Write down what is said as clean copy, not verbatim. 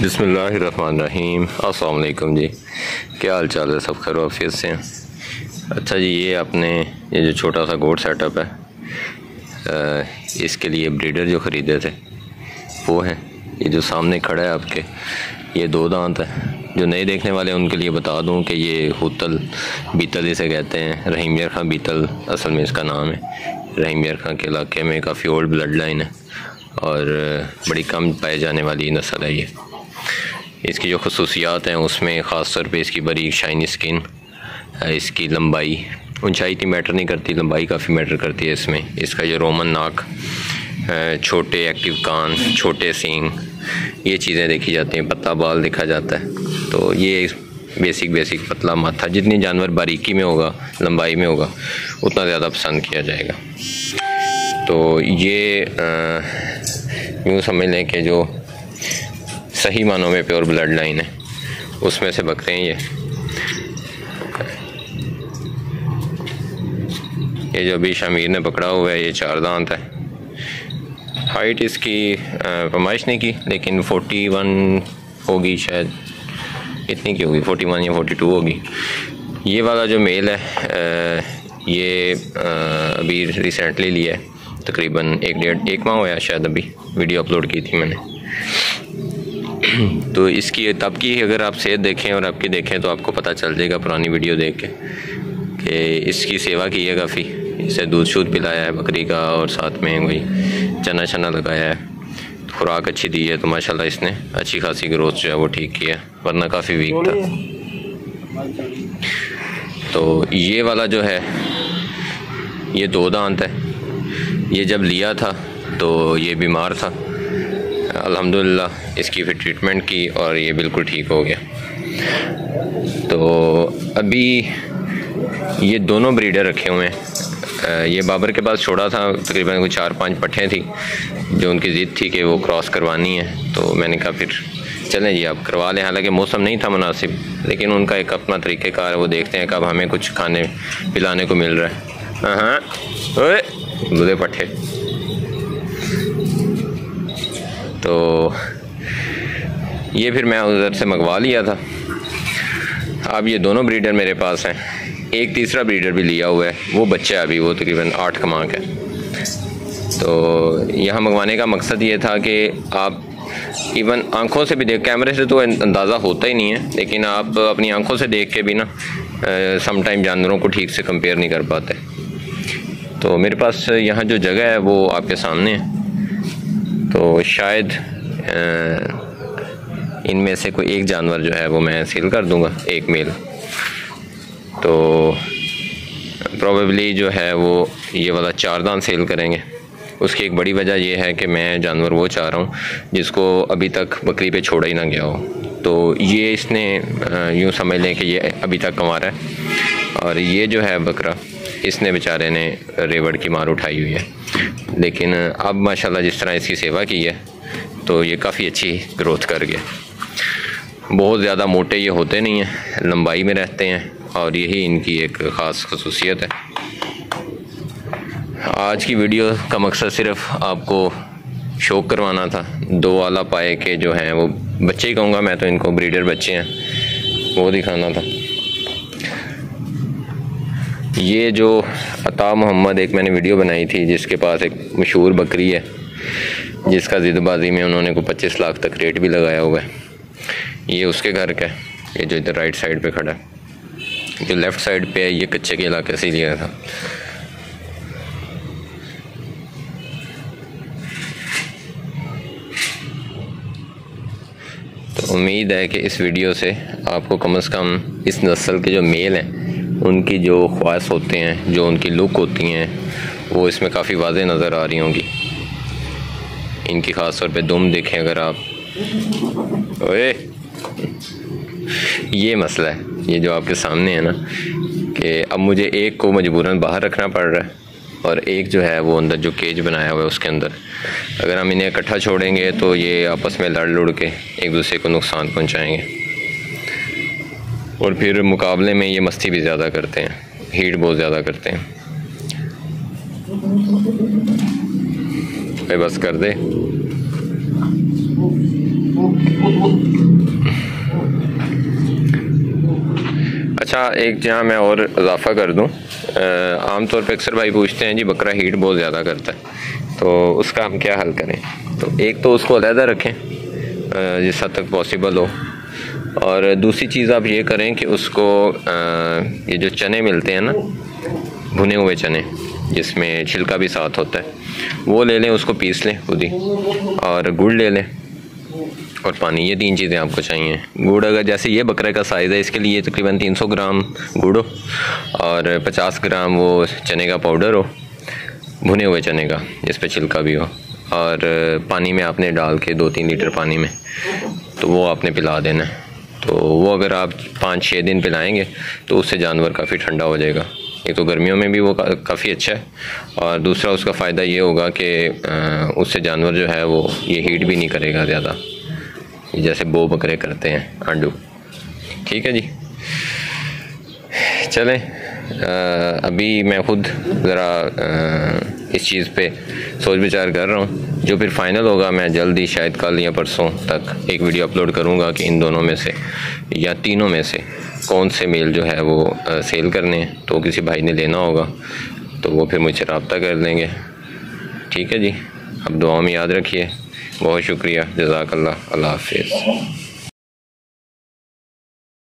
बिस्मिल्लाहिर्रहमानिर्रहीम। अस्सलाम वालेकुम जी, क्या हाल चाल है? सब खैर वाफियत से हैं? अच्छा जी, ये अपने ये जो छोटा सा गोट सेटअप है, इसके लिए ब्रीडर जो ख़रीदे थे वो है ये जो सामने खड़ा है आपके, ये दो दांत है। जो नए देखने वाले हैं उनके लिए बता दूं कि ये हुतल बीतल इसे कहते हैं। रहीम यार खां बीतल असल में इसका नाम है। रहीम यार खां के इलाके में काफ़ी ओल्ड ब्लड लाइन है और बड़ी कम पाए जाने वाली नस्ल है ये। इसकी जो खसूसियात हैं उसमें ख़ास तौर पे इसकी बड़ी शाइनी स्किन, इसकी लंबाई, ऊंचाई इतनी मैटर नहीं करती, लंबाई काफ़ी मैटर करती है इसमें। इसका जो रोमन नाक, छोटे एक्टिव कान, छोटे सींग, ये चीज़ें देखी जाती हैं। पत्ता बाल देखा जाता है। तो ये बेसिक पतला माथा, जितनी जानवर बारीकी में होगा, लंबाई में होगा, उतना ज़्यादा पसंद किया जाएगा। तो ये यूँ समझ लें कि जो सही मानों में प्योर ब्लड लाइन है उसमें से बकरे हैं ये जो अभी शामिर ने पकड़ा हुआ है, ये 4 दांत है। हाइट इसकी फरमाइश नहीं की, लेकिन 41 होगी शायद, इतनी की होगी, 41 या 42 होगी। ये वाला जो मेल है ये अभी रिसेंटली लिया है, तकरीबन 1 माह हुआ शायद, अभी वीडियो अपलोड की थी मैंने। तो इसकी तब की अगर आप सेहत देखें और आपकी देखें तो आपको पता चल जाएगा पुरानी वीडियो देख के कि इसकी सेवा की है काफ़ी। इसे दूध शूध पिलाया है बकरी का और साथ में वही चना छना लगाया है, खुराक अच्छी दी है, तो माशाल्लाह इसने अच्छी खासी ग्रोथ जो है वो ठीक किया, वरना काफ़ी वीक था। तो ये वाला जो है ये 2 दांत है। ये जब लिया था तो ये बीमार था, अल्हम्दुलिल्लाह इसकी फिर ट्रीटमेंट की और ये बिल्कुल ठीक हो गया। तो अभी ये दोनों ब्रीडर रखे हुए हैं। ये बाबर के पास छोड़ा था, तकरीबन कोई 4-5 पट्ठें थी जो उनकी ज़िद थी कि वो क्रॉस करवानी है। तो मैंने कहा फिर चलें जी आप करवा लें। हालांकि मौसम नहीं था मुनासिब, लेकिन उनका एक अपना तरीक़ेकार है, वो देखते हैं कब हमें कुछ खाने पिलाने को मिल रहा है। हाँ ओए बुरे पट्ठे। तो ये फिर मैं उधर से मंगवा लिया था। अब ये दोनों ब्रीडर मेरे पास हैं। एक तीसरा ब्रीडर भी लिया हुआ है, वो बच्चा है अभी, वो तकरीबन 8 कमा का है। तो यहाँ मंगवाने का मकसद ये था कि आप इवन आंखों से भी देख, कैमरे से तो अंदाज़ा होता ही नहीं है, लेकिन आप अपनी आंखों से देख के भी ना समटाइम जानवरों को ठीक से कंपेयर नहीं कर पाते। तो मेरे पास यहाँ जो जगह है वो आपके सामने है, तो शायद इनमें से कोई एक जानवर जो है वो मैं सेल कर दूंगा, एक मेल। तो प्रोबेबली जो है वो ये वाला 4 दांत सेल करेंगे। उसकी एक बड़ी वजह यह है कि मैं जानवर वो चाह रहा हूँ जिसको अभी तक बकरी पे छोड़ा ही ना गया हो। तो ये इसने यूँ समझ लें कि ये अभी तक कमा रहा है, और ये जो है बकरा इसने बेचारे ने रेवड़ की मार उठाई हुई है। लेकिन अब माशाल्लाह जिस तरह इसकी सेवा की है तो ये काफ़ी अच्छी ग्रोथ कर गया। बहुत ज़्यादा मोटे ये होते नहीं हैं, लंबाई में रहते हैं, और यही इनकी एक ख़ास खसूसियत है। आज की वीडियो का मकसद सिर्फ आपको शौक करवाना था। 2 आला पाए के जो हैं वो बच्चे ही कहूँगा मैं, तो इनको ब्रीडर बच्चे हैं, वो दिखाना था। ये जो अता मोहम्मद एक मैंने वीडियो बनाई थी, जिसके पास एक मशहूर बकरी है जिसका ज़िदबाजी में उन्होंने को 25 लाख तक रेट भी लगाया हुआ है, ये उसके घर का है। ये जो इधर राइट साइड पे खड़ा है, जो लेफ़्ट साइड पे है, ये कच्चे के इलाके से लिया था। तो उम्मीद है कि इस वीडियो से आपको कम से कम इस नस्ल के जो मेल हैं उनकी जो ख्वाहिश होते हैं, जो उनकी लुक होती हैं, वो इसमें काफ़ी वाज़ेह नज़र आ रही होंगी। इनकी ख़ास तौर पे दुम देखें अगर आप, ओए ये मसला है, ये जो आपके सामने है ना, कि अब मुझे एक को मजबूरन बाहर रखना पड़ रहा है और एक जो है वो अंदर जो केज बनाया हुआ है उसके अंदर। अगर हम इन्हें इकट्ठा छोड़ेंगे तो ये आपस में लड़ लुड़ के एक दूसरे को नुकसान पहुंचाएंगे, और फिर मुकाबले में ये मस्ती भी ज़्यादा करते हैं, हीट बहुत ज़्यादा करते हैं। भाई बस कर दे। अच्छा, एक जहाँ मैं और इजाफ़ा कर दूँ, आमतौर पर अक्सर भाई पूछते हैं जी बकरा हीट बहुत ज़्यादा करता है, तो उसका हम क्या हल करें। तो एक तो उसको अलहदा रखें जिस हद तक पॉसिबल हो, और दूसरी चीज़ आप ये करें कि उसको ये जो चने मिलते हैं ना, भुने हुए चने जिसमें छिलका भी साथ होता है, वो ले लें, उसको पीस लें खुद ही, और गुड़ ले लें और पानी, ये 3 चीज़ें आपको चाहिए। गुड़ अगर जैसे ये बकरे का साइज़ है, इसके लिए तकरीबन 300 ग्राम गुड़ हो और 50 ग्राम वो चने का पाउडर हो, भुने हुए चने का जिस पे छिलका भी हो, और पानी में आपने डाल के 2-3 लीटर पानी में, तो वो आपने पिला देना है। तो वो अगर आप 5-6 दिन पिलाएंगे तो उससे जानवर काफ़ी ठंडा हो जाएगा। एक तो गर्मियों में भी वो काफ़ी अच्छा है, और दूसरा उसका फ़ायदा ये होगा कि उससे जानवर जो है वो ये हीट भी नहीं करेगा ज़्यादा, जैसे बो बकरे करते हैं आंडू। ठीक है जी, चलें, अभी मैं ख़ुद ज़रा इस चीज़ पे सोच विचार कर रहा हूँ। जो फिर फ़ाइनल होगा मैं जल्दी, शायद कल या परसों तक एक वीडियो अपलोड करूँगा कि इन दोनों में से या तीनों में से कौन से मेल जो है वो सेल करने हैं। तो किसी भाई ने लेना होगा तो वो फिर मुझसे रब्ता कर लेंगे। ठीक है जी, अब दुआ में याद रखिए। बहुत शुक्रिया, जज़ाकल्लाह, अल्लाह हाफ़िज़।